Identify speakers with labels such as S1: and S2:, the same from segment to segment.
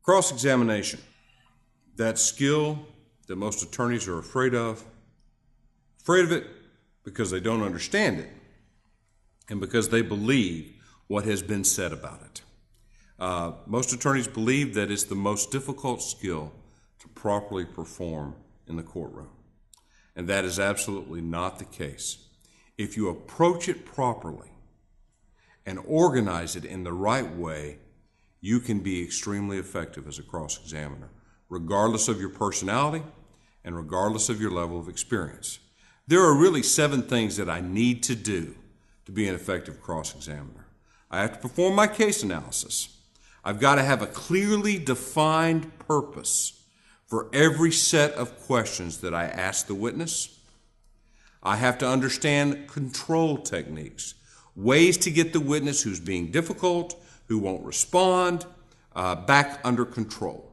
S1: Cross-examination, that skill that most attorneys are afraid of it because they don't understand it and because they believe what has been said about it. Most attorneys believe that it's the most difficult skill to properly perform in the courtroom, and that is absolutely not the case. If you approach it properly and organize it in the right way, you can be extremely effective as a cross-examiner, regardless of your personality and regardless of your level of experience. There are really 7 things that I need to do to be an effective cross-examiner. I have to perform my case analysis. I've got to have a clearly defined purpose for every set of questions that I ask the witness. I have to understand control techniques, ways to get the witness who's being difficult, who won't respond, back under control.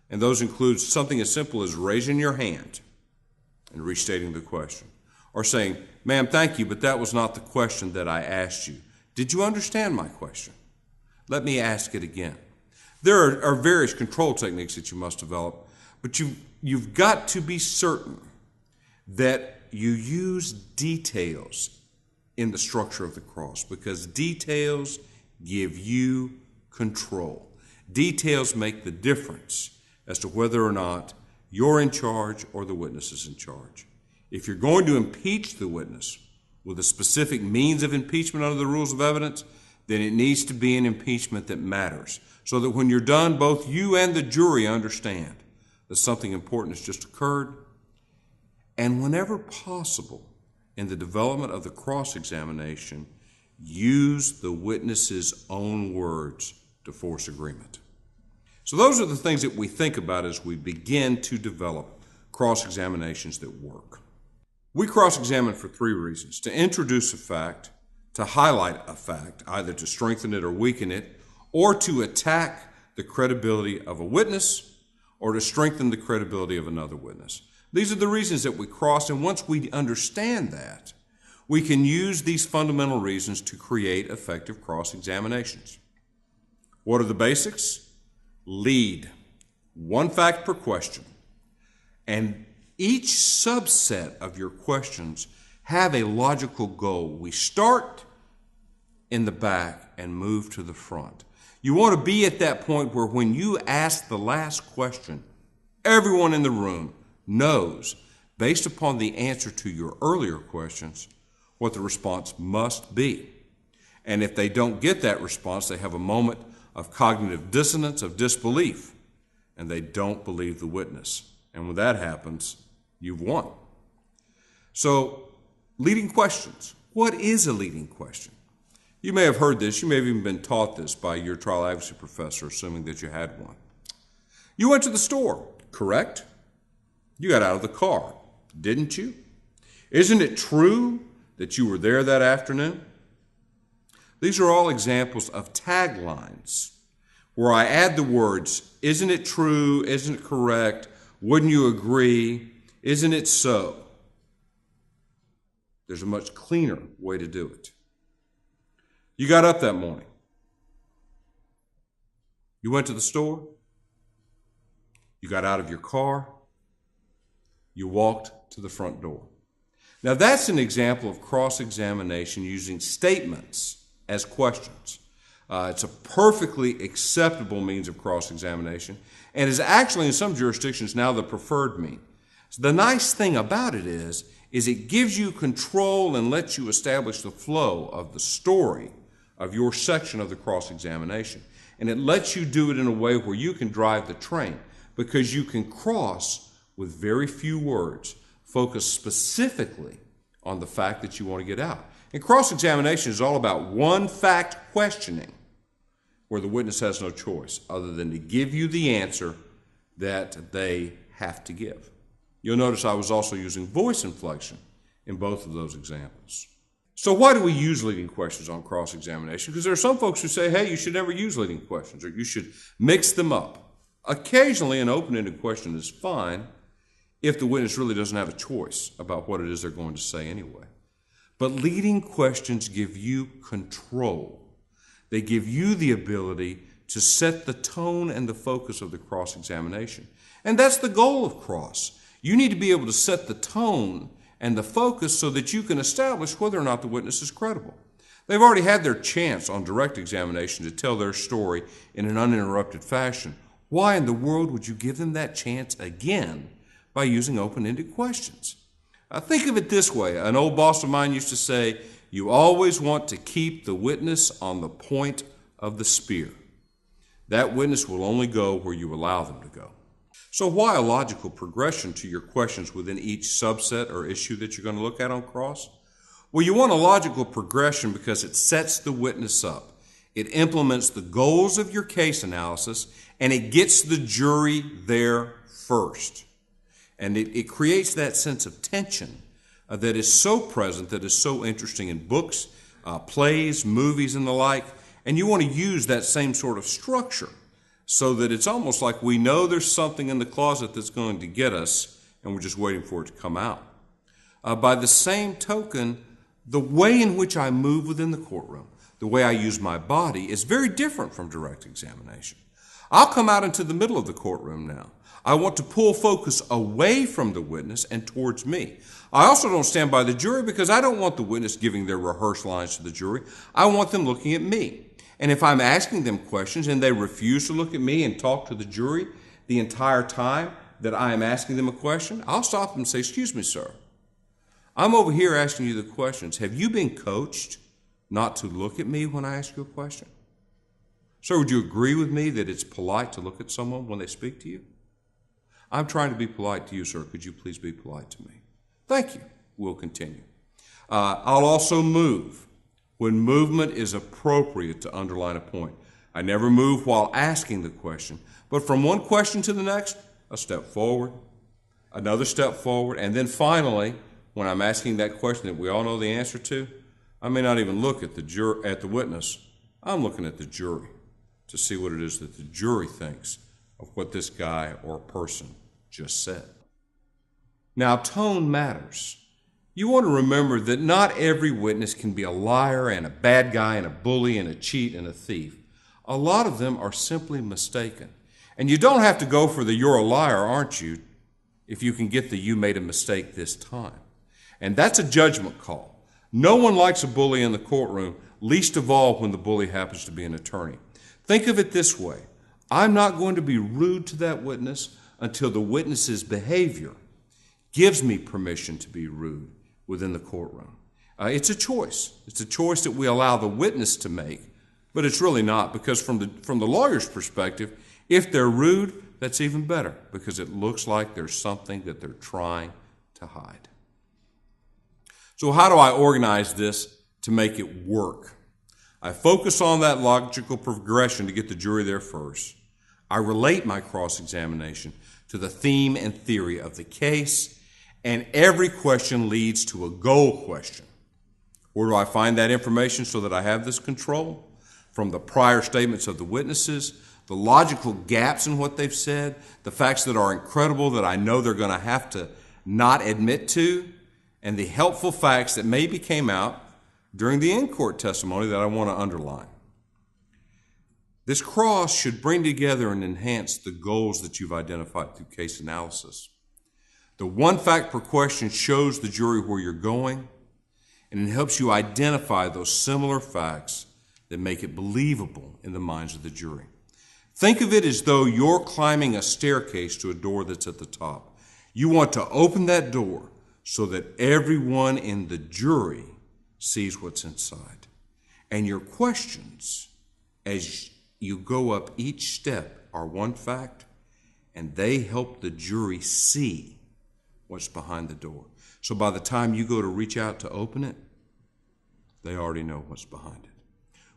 S1: And those include something as simple as raising your hand and restating the question, or saying, "Ma'am, thank you, but that was not the question that I asked you. Did you understand my question? Let me ask it again." There are various control techniques that you must develop, but you've got to be certain that you use details in the structure of the cross, because details give you control. Details make the difference as to whether or not you're in charge or the witness is in charge. If you're going to impeach the witness with a specific means of impeachment under the rules of evidence, then it needs to be an impeachment that matters, so that when you're done, both you and the jury understand that something important has just occurred. And whenever possible, in the development of the cross-examination, use the witness's own words to force agreement. So those are the things that we think about as we begin to develop cross-examinations that work. We cross-examine for 3 reasons: to introduce a fact, to highlight a fact, either to strengthen it or weaken it, or to attack the credibility of a witness, or to strengthen the credibility of another witness. These are the reasons that we cross, and once we understand that, we can use these fundamental reasons to create effective cross-examinations. What are the basics? Lead. 1 fact per question. And each subset of your questions have a logical goal. We start in the back and move to the front. You want to be at that point where when you ask the last question, everyone in the room knows, based upon the answer to your earlier questions, what the response must be. And if they don't get that response, they have a moment of cognitive dissonance, of disbelief, and they don't believe the witness. And when that happens, you've won. So, leading questions. What is a leading question? You may have heard this. You may have even been taught this by your trial advocacy professor, assuming that you had one. You went to the store, correct? You got out of the car, didn't you? Isn't it true that you were there that afternoon? These are all examples of taglines where I add the words, isn't it true, isn't it correct, wouldn't you agree, isn't it so? There's a much cleaner way to do it. You got up that morning. You went to the store. You got out of your car. You walked to the front door. Now that's an example of cross-examination using statements as questions. It's a perfectly acceptable means of cross-examination and is actually in some jurisdictions now the preferred mean. So the nice thing about it is it gives you control and lets you establish the flow of the story of your section of the cross-examination. And it lets you do it in a way where you can drive the train, because you can cross with very few words, focus specifically on the fact that you want to get out. And cross-examination is all about 1 fact questioning, where the witness has no choice other than to give you the answer that they have to give. You'll notice I was also using voice inflection in both of those examples. So why do we use leading questions on cross-examination? Because there are some folks who say, hey, you should never use leading questions, or you should mix them up. Occasionally, an open-ended question is fine if the witness really doesn't have a choice about what it is they're going to say anyway. But leading questions give you control. They give you the ability to set the tone and the focus of the cross-examination. And that's the goal of cross. You need to be able to set the tone and the focus so that you can establish whether or not the witness is credible. They've already had their chance on direct examination to tell their story in an uninterrupted fashion. Why in the world would you give them that chance again by using open-ended questions? Think of it this way. An old boss of mine used to say, you always want to keep the witness on the point of the spear. That witness will only go where you allow them to go. So why a logical progression to your questions within each subset or issue that you're going to look at on cross? Well, you want a logical progression because it sets the witness up. It implements the goals of your case analysis, and it gets the jury there first. And it creates that sense of tension that is so present, that is so interesting in books, plays, movies, and the like. And you want to use that same sort of structure so that it's almost like we know there's something in the closet that's going to get us, and we're just waiting for it to come out. By the same token, the way in which I move within the courtroom, the way I use my body, is very different from direct examination. I'll come out into the middle of the courtroom now. I want to pull focus away from the witness and towards me. I also don't stand by the jury because I don't want the witness giving their rehearsed lines to the jury. I want them looking at me. And if I'm asking them questions and they refuse to look at me and talk to the jury the entire time that I am asking them a question, I'll stop them and say, excuse me, sir. I'm over here asking you the questions. Have you been coached not to look at me when I ask you a question? Sir, would you agree with me that it's polite to look at someone when they speak to you? I'm trying to be polite to you, sir. Could you please be polite to me? Thank you. We'll continue. I'll also move when movement is appropriate to underline a point. I never move while asking the question, but from one question to the next, a step forward, another step forward, and then finally, when I'm asking that question that we all know the answer to, I may not even look at the witness. I'm looking at the jury to see what it is that the jury thinks of what this guy or person just said. Now, tone matters. You want to remember that not every witness can be a liar and a bad guy and a bully and a cheat and a thief. A lot of them are simply mistaken. And you don't have to go for the "you're a liar, aren't you?" if you can get the "you made a mistake this time." And that's a judgment call. No one likes a bully in the courtroom, least of all when the bully happens to be an attorney. Think of it this way. I'm not going to be rude to that witness until the witness's behavior gives me permission to be rude within the courtroom. It's a choice. It's a choice that we allow the witness to make, but it's really not, because from the lawyer's perspective, if they're rude, that's even better, because it looks like there's something that they're trying to hide. So how do I organize this to make it work? I focus on that logical progression to get the jury there first. I relate my cross-examination to the theme and theory of the case, and every question leads to a goal question. Where do I find that information so that I have this control? From the prior statements of the witnesses, the logical gaps in what they've said, the facts that are incredible that I know they're going to have to not admit to, and the helpful facts that maybe came out during the in-court testimony that I want to underline. This cross should bring together and enhance the goals that you've identified through case analysis. The one fact per question shows the jury where you're going, and it helps you identify those similar facts that make it believable in the minds of the jury. Think of it as though you're climbing a staircase to a door that's at the top. You want to open that door so that everyone in the jury sees what's inside. And your questions, as you go up each step, are one fact, and they help the jury see what's behind the door. So by the time you go to reach out to open it, they already know what's behind it.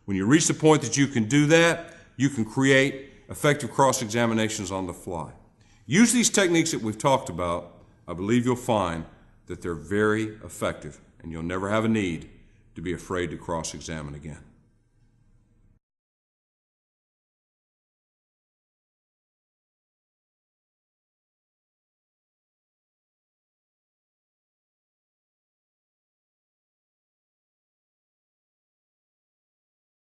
S1: When you reach the point that you can do that, you can create effective cross-examinations on the fly. Use these techniques that we've talked about. I believe you'll find that they're very effective, and you'll never have a need to be afraid to cross-examine again.